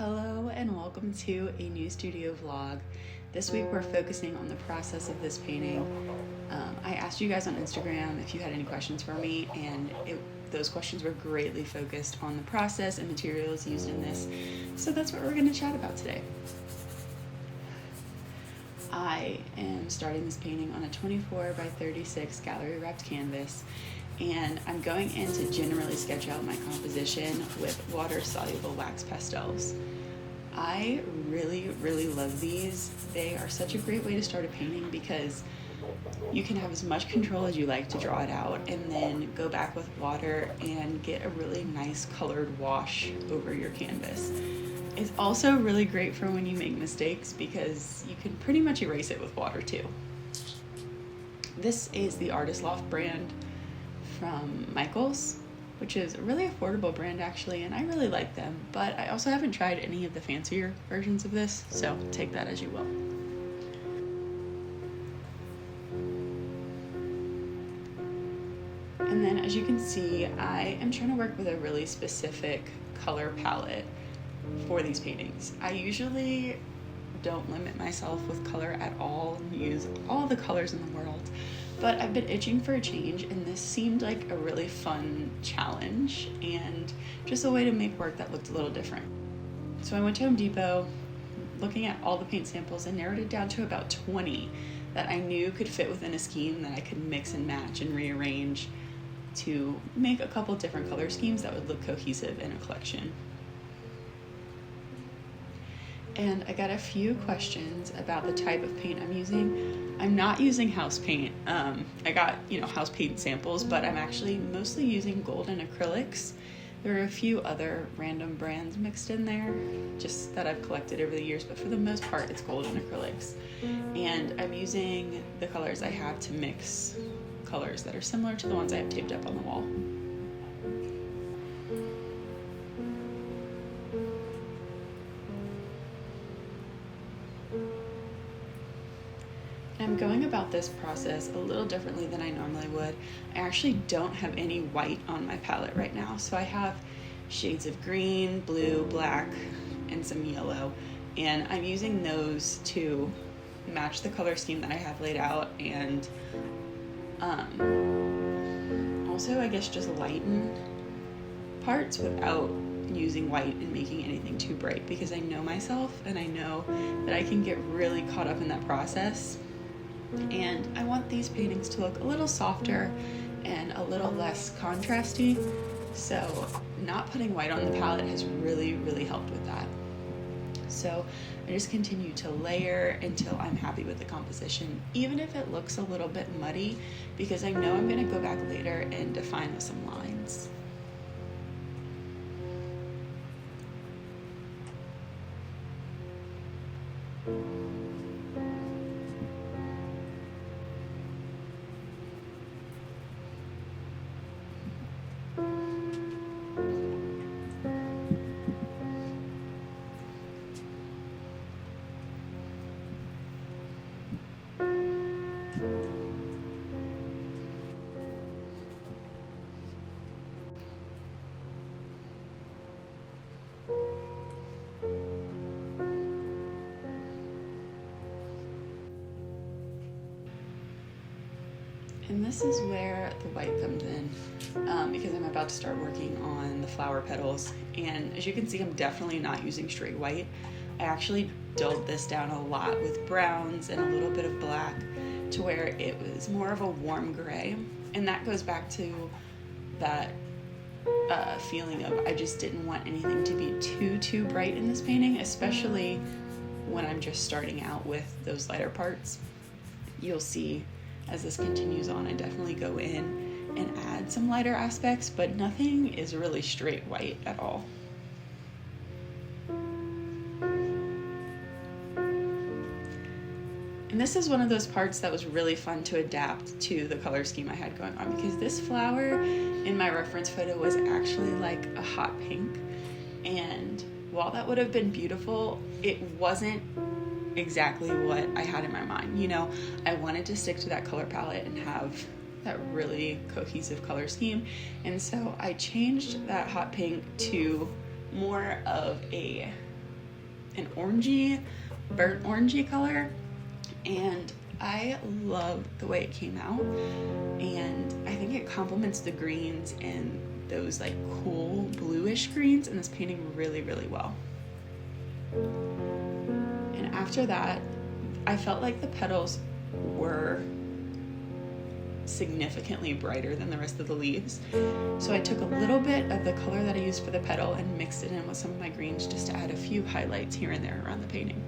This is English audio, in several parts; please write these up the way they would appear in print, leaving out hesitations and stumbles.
Hello and welcome to a new studio vlog. This week we're focusing on the process of this painting. I asked you guys on Instagram if you had any questions for me, and those questions were greatly focused on the process and materials used in this. So that's what we're going to chat about today. I am starting this painting on a 24 by 36 gallery wrapped canvas, and I'm going in to generally sketch out my composition with water soluble wax pastels. I really love these. They are such a great way to start a painting because you can have as much control as you like to draw it out and then go back with water and get a really nice colored wash over your canvas. It's also really great for when you make mistakes because you can pretty much erase it with water too. This is the Loft brand from Michaels, which is a really affordable brand actually, and I really like them, but I also haven't tried any of the fancier versions of this, so take that as you will. And then as you can see, I am trying to work with a really specific color palette for these paintings. I usually don't limit myself with color at all and use all the colors in the world, but I've been itching for a change, and this seemed like a really fun challenge and just a way to make work that looked a little different. So I went to Home Depot, looking at all the paint samples, and narrowed it down to about 20 that I knew could fit within a scheme that I could mix and match and rearrange to make a couple different color schemes that would look cohesive in a collection. And I got a few questions about the type of paint I'm using. I'm not using house paint. I got, house paint samples, but I'm actually mostly using gold and acrylics. There are a few other random brands mixed in there, just that I've collected over the years, but for the most part, it's gold and acrylics. And I'm using the colors I have to mix colors that are similar to the ones I have taped up on the wall. I'm going about this process a little differently than I normally would. I actually don't have any white on my palette right now, so I have shades of green, blue, black, and some yellow, and I'm using those to match the color scheme that I have laid out, and also I guess just lighten parts without using white and making anything too bright, because I know myself and I know that I can get really caught up in that process. And I want these paintings to look a little softer and a little less contrasty, so not putting white on the palette has really helped with that. So I just continue to layer until I'm happy with the composition, even if it looks a little bit muddy, because I know I'm going to go back later and define with some lines. And this is where the white comes in, because I'm about to start working on the flower petals. And as you can see, I'm definitely not using straight white. I actually dulled this down a lot with browns and a little bit of black to where it was more of a warm gray. And that goes back to that feeling of I just didn't want anything to be too bright in this painting, especially when I'm just starting out with those lighter parts. You'll see as this continues on, I definitely go in and add some lighter aspects, but nothing is really straight white at all. And this is one of those parts that was really fun to adapt to the color scheme I had going on, because this flower in my reference photo was actually like a hot pink, and while that would have been beautiful, it wasn't exactly what I had in my mind. I wanted to stick to that color palette and have that really cohesive color scheme, and so I changed that hot pink to more of a an orangey, burnt orangey color, and I love the way it came out, and I think it complements the greens and those like cool bluish greens in this painting really, really well. And after that, I felt like the petals were significantly brighter than the rest of the leaves. So I took a little bit of the color that I used for the petal and mixed it in with some of my greens just to add a few highlights here and there around the painting.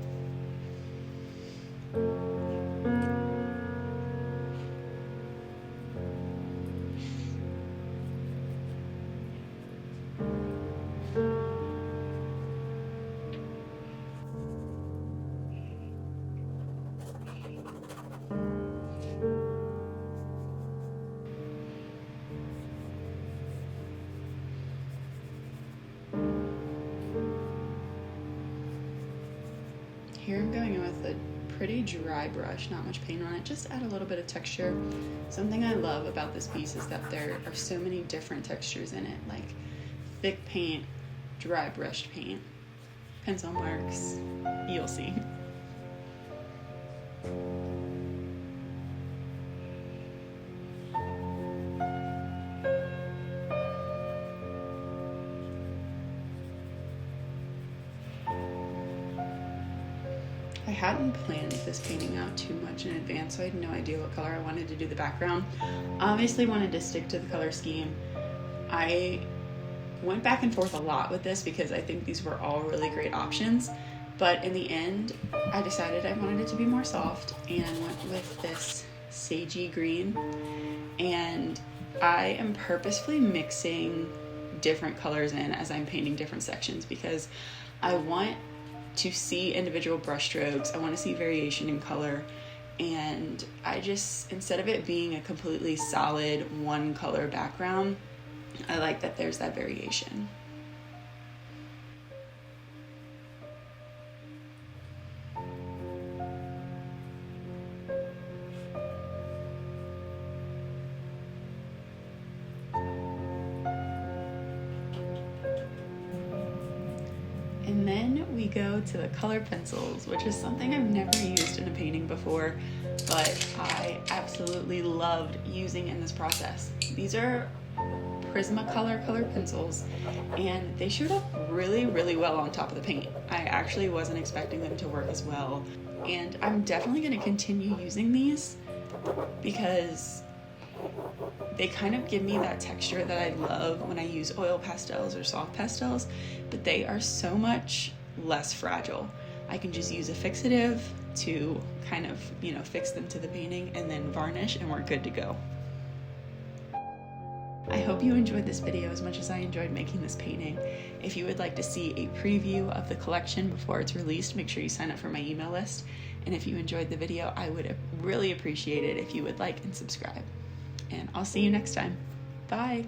Here I'm going in with a pretty dry brush, not much paint on it, just add a little bit of texture. Something I love about this piece is that there are so many different textures in it, like thick paint, dry brushed paint, pencil marks, you'll see. I hadn't planned this painting out too much in advance, so I had no idea what color I wanted to do the background. Obviously wanted to stick to the color scheme. I went back and forth a lot with this because I think these were all really great options, but in the end I decided I wanted it to be more soft and went with this sagey green. And I am purposefully mixing different colors in as I'm painting different sections because I want to see individual brush strokes. I want to see variation in color, and I just, instead of it being a completely solid one color background, I like that there's that variation. And then we go to the color pencils, which is something I've never used in a painting before, but I absolutely loved using in this process. These are Prismacolor color pencils, and they showed up really, really well on top of the paint. I actually wasn't expecting them to work as well, and I'm definitely going to continue using these because they kind of give me that texture that I love when I use oil pastels or soft pastels, but they are so much less fragile. I can just use a fixative to kind of, fix them to the painting and then varnish, and we're good to go. I hope you enjoyed this video as much as I enjoyed making this painting. If you would like to see a preview of the collection before it's released, make sure you sign up for my email list. And if you enjoyed the video, I would really appreciate it if you would like and subscribe. And I'll see you next time. Bye.